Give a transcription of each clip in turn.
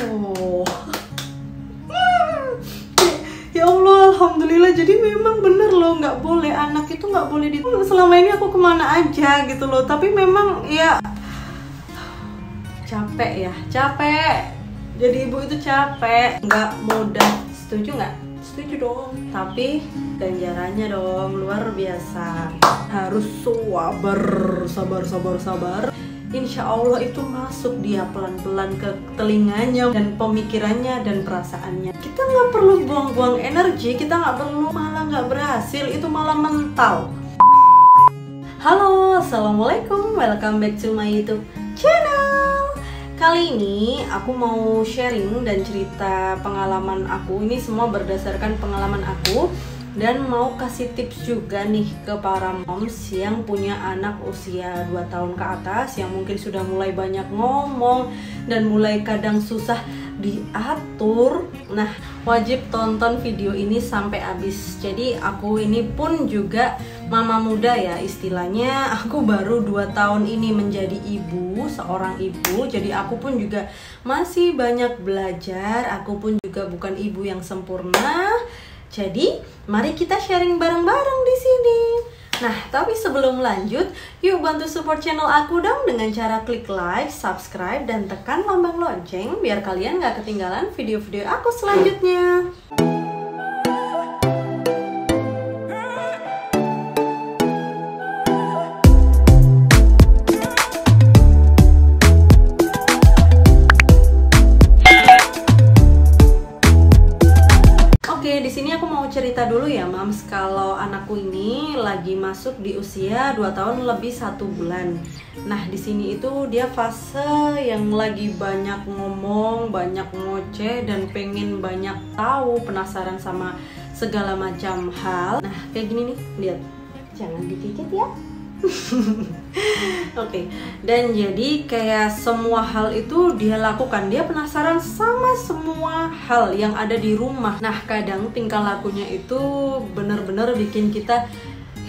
Oh. Ya Allah, alhamdulillah. Jadi memang bener loh, nggak boleh, anak itu nggak boleh selama ini aku kemana aja gitu loh. Tapi memang ya capek ya, capek. Jadi ibu itu capek, nggak mudah. Setuju nggak? Setuju dong. Tapi ganjarannya dong luar biasa. Harus sabar. Insya Allah itu masuk dia pelan-pelan ke telinganya dan pemikirannya dan perasaannya. Kita nggak perlu buang-buang energi, kita nggak perlu malah nggak berhasil, itu malah mental. Halo, assalamualaikum, welcome back to my YouTube channel. Kali ini aku mau sharing dan cerita pengalaman aku. Ini semua berdasarkan pengalaman aku. Dan mau kasih tips juga nih ke para moms yang punya anak usia 2 tahun ke atas, yang mungkin sudah mulai banyak ngomong dan mulai kadang susah diatur. Nah, wajib tonton video ini sampai habis. Jadi aku ini pun juga mama muda ya istilahnya. Aku baru 2 tahun ini menjadi ibu, seorang ibu. Jadi aku pun juga masih banyak belajar. Aku pun juga bukan ibu yang sempurna. Jadi, mari kita sharing bareng-bareng di sini. Nah, tapi sebelum lanjut, yuk bantu support channel aku dong dengan cara klik like, subscribe, dan tekan lambang lonceng biar kalian gak ketinggalan video-video aku selanjutnya. Di sini aku mau cerita dulu ya mams, kalau anakku ini lagi masuk di usia 2 tahun lebih 1 bulan. Nah, di sini itu dia fase yang lagi banyak ngomong, banyak ngoceh dan pengen banyak tahu, penasaran sama segala macam hal. Nah, kayak gini nih, lihat. Jangan dikikit ya. Oke. Dan jadi kayak semua hal itu dia lakukan. Dia penasaran sama semua hal yang ada di rumah. Nah, kadang tingkah lakunya itu bener-bener bikin kita,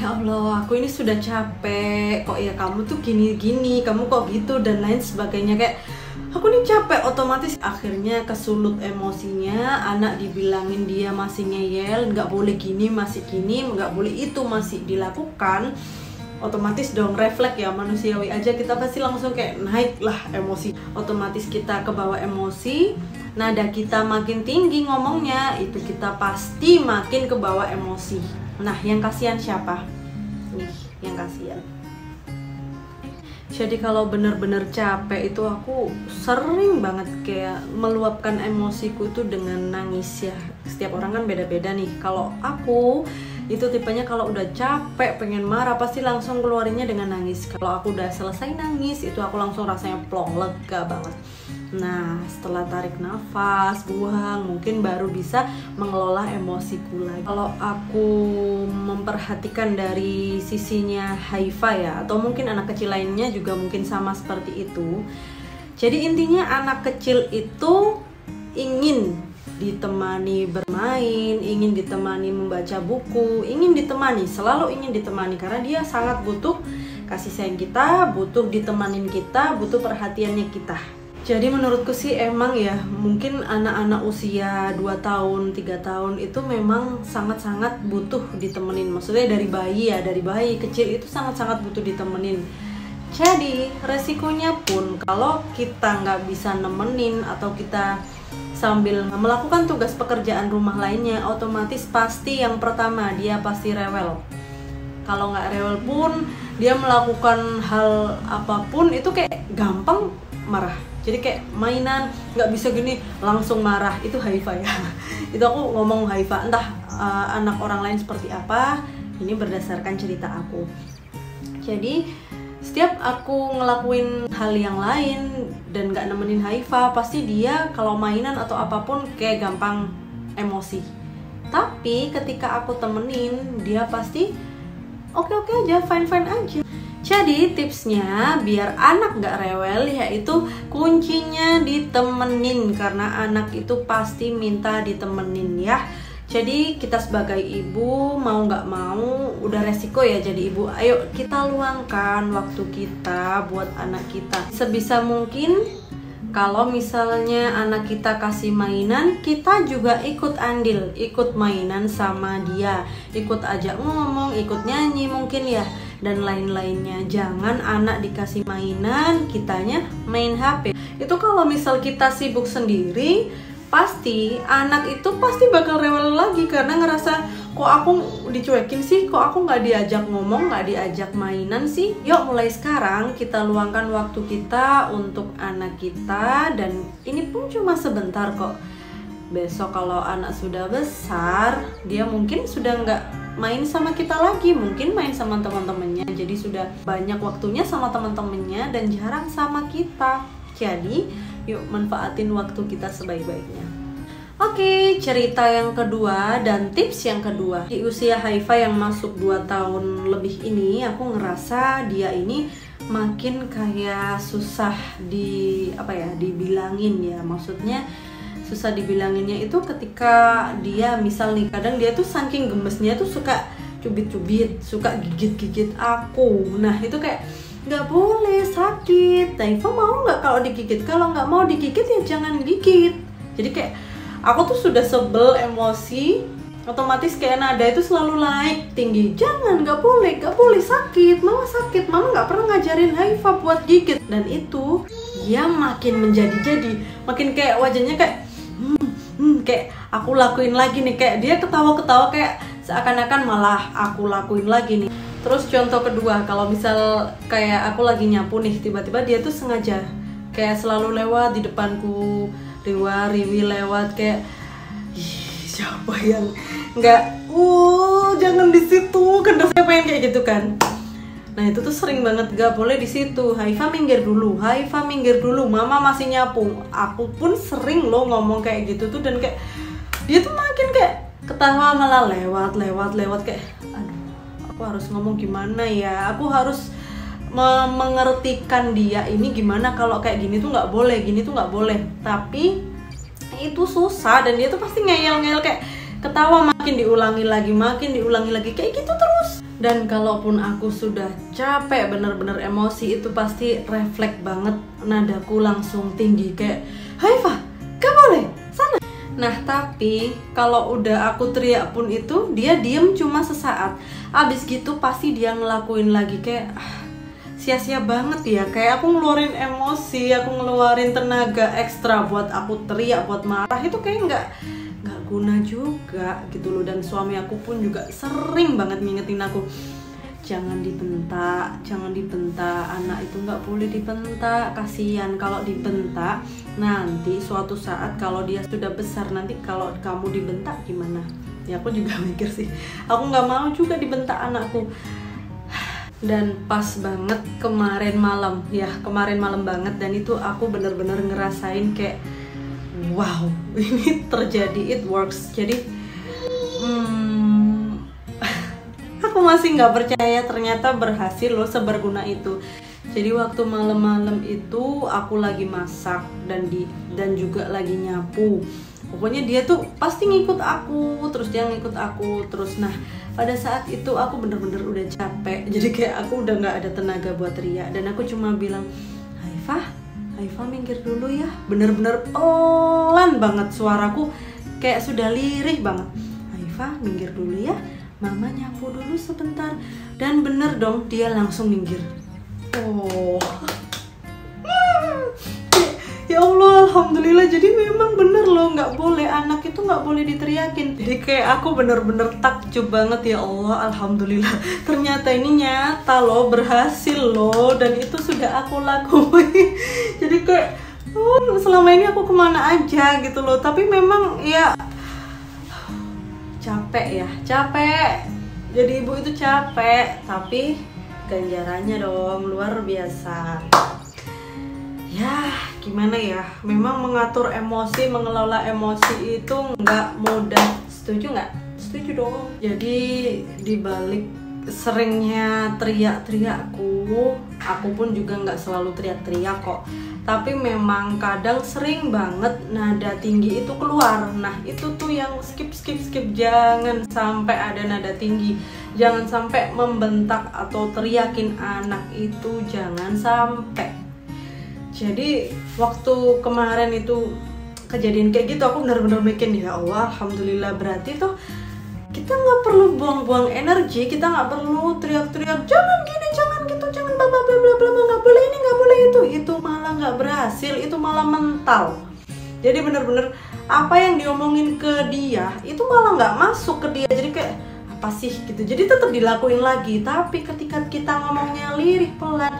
ya Allah, aku ini sudah capek. Kok ya kamu tuh gini-gini, kamu kok gitu dan lain sebagainya. Kayak aku nih capek, otomatis akhirnya kesulut emosinya. Anak dibilangin dia masih ngeyel, nggak boleh gini, masih gini, nggak boleh itu, masih dilakukan. Otomatis dong refleks ya, manusiawi aja, kita pasti langsung kayak naik lah emosi. Otomatis kita kebawa emosi, nada kita makin tinggi ngomongnya, itu kita pasti makin kebawa emosi. Nah, yang kasihan siapa? Nih, yang kasihan. Jadi kalau bener-bener capek itu aku sering banget kayak meluapkan emosiku itu dengan nangis ya. Setiap orang kan beda-beda nih. Kalau aku itu tipenya kalau udah capek, pengen marah, pasti langsung keluarinnya dengan nangis. Kalau aku udah selesai nangis, itu aku langsung rasanya plong, lega banget. Nah, setelah tarik nafas, buang, mungkin baru bisa mengelola emosiku lagi. Kalau aku memperhatikan dari sisinya Haifa ya, atau mungkin anak kecil lainnya juga mungkin sama seperti itu. Jadi intinya anak kecil itu ingin ditemani bermain, ingin ditemani membaca buku, ingin ditemani, selalu ingin ditemani, karena dia sangat butuh kasih sayang kita, butuh ditemanin kita, butuh perhatiannya kita. Jadi menurutku sih emang ya, mungkin anak-anak usia 2 tahun, 3 tahun itu memang sangat-sangat butuh ditemenin. Maksudnya dari bayi ya, dari bayi kecil itu sangat-sangat butuh ditemenin. Jadi resikonya pun kalau kita nggak bisa nemenin atau kita sambil melakukan tugas pekerjaan rumah lainnya, otomatis pasti yang pertama dia pasti rewel. Kalau nggak rewel pun dia melakukan hal apapun itu kayak gampang marah. Jadi kayak mainan nggak bisa gini langsung marah, itu Haifa ya. Itu aku ngomong Haifa, entah anak orang lain seperti apa. Ini berdasarkan cerita aku. Jadi setiap aku ngelakuin hal yang lain dan gak nemenin Haifa, pasti dia kalau mainan atau apapun kayak gampang emosi. Tapi ketika aku temenin, dia pasti oke-oke aja, fine-fine aja. Jadi tipsnya biar anak gak rewel yaitu kuncinya ditemenin, karena anak itu pasti minta ditemenin ya. Jadi kita sebagai ibu mau nggak mau udah resiko ya jadi ibu. Ayo kita luangkan waktu kita buat anak kita. Sebisa mungkin Kalau misalnya anak kita kasih mainan, kita juga ikut andil, ikut mainan sama dia, ikut ajak ngomong, ikut nyanyi mungkin ya, dan lain-lainnya. Jangan anak dikasih mainan, kitanya main HP. Itu kalau misal kita sibuk sendiri, pasti anak itu pasti bakal rewel lagi karena ngerasa, kok aku dicuekin sih, kok aku nggak diajak ngomong, nggak diajak mainan sih. Yuk mulai sekarang kita luangkan waktu kita untuk anak kita, dan ini pun cuma sebentar kok. Besok kalau anak sudah besar, dia mungkin sudah nggak main sama kita lagi, mungkin main sama teman-temannya, jadi sudah banyak waktunya sama teman-temannya dan jarang sama kita. Jadi yuk manfaatin waktu kita sebaik-baiknya. Oke, cerita yang kedua dan tips yang kedua. Di usia Haifa yang masuk 2 tahun lebih ini, aku ngerasa dia ini makin kayak susah dibilangin ya. Maksudnya susah dibilanginnya itu ketika dia misal nih, kadang dia tuh saking gemesnya tuh suka cubit-cubit, suka gigit-gigit aku. Nah itu kayak nggak boleh, sakit. Haifa mau nggak kalau digigit? Kalau nggak mau digigit ya jangan gigit. Jadi kayak aku tuh sudah sebel, emosi, otomatis kayak nada itu selalu naik tinggi. Jangan, nggak boleh, sakit. Mama sakit, mama nggak pernah ngajarin Haifa buat gigit. Dan itu dia makin menjadi-jadi, makin kayak wajahnya kayak kayak aku lakuin lagi nih, kayak dia ketawa-ketawa kayak seakan-akan malah aku lakuin lagi nih. Terus contoh kedua, kalau misal kayak aku lagi nyapu nih, tiba-tiba dia tuh sengaja kayak selalu lewat di depanku, Riwi lewat kayak, siapa yang nggak, jangan di situ, kan saya pengen kayak gitu kan. Nah itu tuh sering banget, gak boleh di situ. Haifa minggir dulu, mama masih nyapu. Aku pun sering loh ngomong kayak gitu tuh, dan kayak dia tuh makin kayak ketawa, malah lewat kayak, aduh, aku harus ngomong gimana ya, aku harus mengertikan dia ini gimana kalau kayak gini tuh nggak boleh, gini tuh nggak boleh. Tapi itu susah, dan dia tuh pasti ngeyel kayak ketawa, makin diulangi lagi kayak gitu terus. Dan kalaupun aku sudah capek, bener-bener emosi, itu pasti refleks banget, nadaku langsung tinggi kayak, Haifa, gak boleh, sana. Nah tapi kalau udah aku teriak pun itu dia diem cuma sesaat, abis gitu pasti dia ngelakuin lagi kayak, sia-sia banget ya, kayak aku ngeluarin emosi, aku ngeluarin tenaga ekstra buat aku teriak, buat marah, itu kayak nggak guna juga gitu loh. Dan suami aku pun juga sering banget ngingetin aku, jangan dibentak, anak itu nggak boleh dibentak, kasihan kalau dibentak. Nanti suatu saat kalau dia sudah besar, nanti kalau kamu dibentak gimana? Ya aku juga mikir sih, aku nggak mau juga dibentak anakku. Dan pas banget kemarin malam banget, dan itu aku bener-bener ngerasain kayak, wow, ini terjadi, it works. Jadi aku masih nggak percaya, ternyata berhasil loh, seberguna itu. Jadi waktu malam-malam itu aku lagi masak dan juga lagi nyapu. Pokoknya dia tuh pasti ngikut aku, terus nah pada saat itu aku bener-bener udah capek, jadi kayak aku udah nggak ada tenaga buat teriak, dan aku cuma bilang, Haifa minggir dulu ya, bener-bener pelan banget suaraku, kayak sudah lirih banget. Haifa minggir dulu ya, mama nyapu dulu sebentar. Dan bener dong, dia langsung minggir. Ya Allah, alhamdulillah. Jadi memang bener loh, nggak boleh, anak itu nggak boleh diteriakin. Jadi kayak aku bener-bener takjub banget, ya Allah, alhamdulillah. Ternyata ini nyata loh, berhasil loh, dan itu sudah aku lakuin. Jadi kayak, selama ini aku kemana aja gitu loh. Tapi memang ya capek. Jadi ibu itu capek, tapi ganjarannya dong luar biasa. Ya gimana ya, memang mengatur emosi, mengelola emosi itu nggak mudah. Setuju nggak? Setuju dong. Jadi dibalik seringnya teriak-teriakku, aku pun juga nggak selalu teriak-teriak kok. Tapi memang kadang sering banget nada tinggi itu keluar. Nah itu tuh yang skip. Jangan sampai ada nada tinggi, jangan sampai membentak atau teriakin anak itu, jangan sampai. Jadi waktu kemarin itu kejadian kayak gitu, aku benar-benar mikir, ya Allah, alhamdulillah, berarti tuh kita nggak perlu buang-buang energi, kita nggak perlu teriak-teriak jangan gini, jangan gitu, jangan bla bla bla bla bla, nggak boleh ini, nggak boleh itu malah nggak berhasil, itu malah mental. Jadi bener-bener apa yang diomongin ke dia itu malah nggak masuk ke dia, jadi kayak apa sih gitu, jadi tetap dilakuin lagi. Tapi ketika kita ngomongnya lirih, pelan,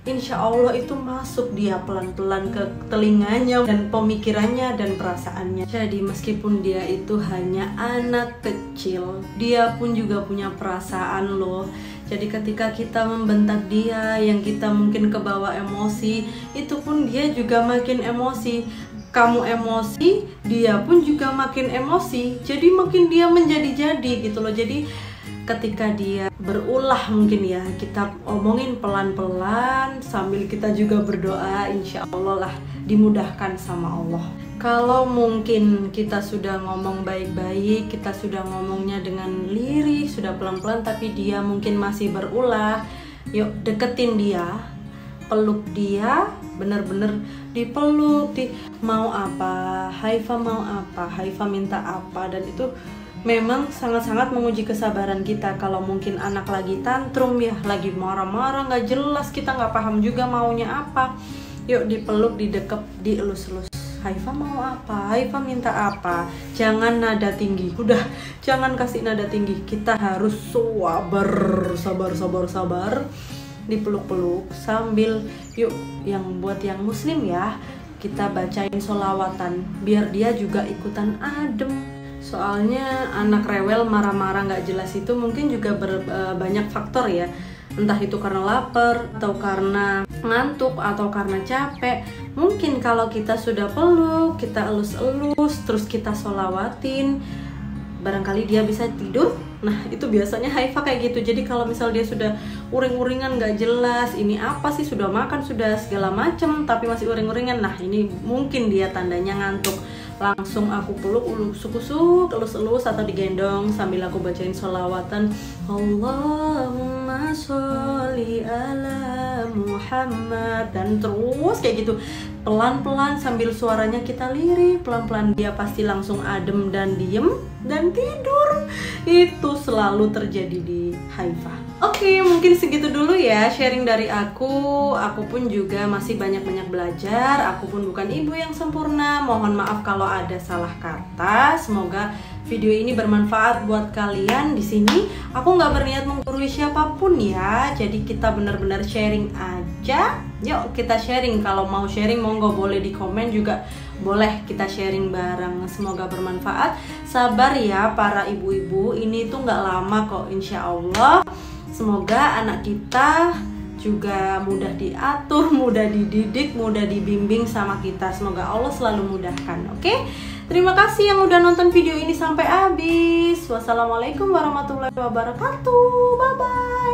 insya Allah itu masuk dia pelan-pelan ke telinganya dan pemikirannya dan perasaannya. Jadi meskipun dia itu hanya anak kecil, dia pun juga punya perasaan loh. Jadi ketika kita membentak dia, yang kita mungkin kebawa emosi, itu pun dia juga makin emosi. Kamu emosi, dia pun juga makin emosi. Jadi makin dia menjadi-jadi gitu loh. Jadi ketika dia berulah mungkin ya, kita omongin pelan-pelan sambil kita juga berdoa, insya Allah lah dimudahkan sama Allah. Kalau mungkin kita sudah ngomong baik-baik, kita sudah ngomongnya dengan lirih, sudah pelan-pelan, tapi dia mungkin masih berulah, yuk deketin dia, peluk dia, bener-bener dipeluk, mau apa, Haifa mau apa, Haifa minta apa, dan itu memang sangat-sangat menguji kesabaran kita. Kalau mungkin anak lagi tantrum ya, lagi marah-marah, nggak jelas, kita nggak paham juga maunya apa, yuk dipeluk, didekep, dielus-elus. Haifa mau apa, Haifa minta apa. Jangan nada tinggi, udah jangan kasih nada tinggi. Kita harus sabar, dipeluk-peluk sambil yuk, yang buat yang muslim ya, kita bacain sholawatan biar dia juga ikutan adem. Soalnya anak rewel marah-marah nggak jelas itu mungkin juga banyak faktor ya, entah itu karena lapar atau karena ngantuk atau karena capek. Mungkin kalau kita sudah peluk, kita elus-elus, terus kita sholawatin, barangkali dia bisa tidur. Nah itu biasanya Haifa kayak gitu. Jadi kalau misal dia sudah uring-uringan nggak jelas, ini apa sih, sudah makan, sudah segala macem tapi masih uring-uringan, nah ini mungkin dia tandanya ngantuk. Langsung aku peluk, usuk-usuk, elus-elus atau digendong sambil aku bacain sholawatan, Allahumma sholli ala Muhammad, dan terus kayak gitu pelan-pelan sambil suaranya kita lirih, pelan-pelan dia pasti langsung adem dan diem dan tidur. Itu selalu terjadi di Haifa. Oke, mungkin segitu dulu ya sharing dari aku. Aku pun juga masih banyak-banyak belajar. Aku pun bukan ibu yang sempurna. Mohon maaf kalau ada salah kata. Semoga video ini bermanfaat buat kalian. Di sini aku nggak berniat menggurui siapapun ya. Jadi kita benar-benar sharing aja. Yuk kita sharing. Kalau mau sharing monggo, boleh di komen juga. Boleh kita sharing bareng. Semoga bermanfaat. Sabar ya para ibu-ibu. Ini tuh nggak lama kok, insya Allah. Semoga anak kita juga mudah diatur, mudah dididik, mudah dibimbing sama kita. Semoga Allah selalu mudahkan. Oke? Terima kasih yang udah nonton video ini sampai habis. Wassalamualaikum warahmatullahi wabarakatuh. Bye bye.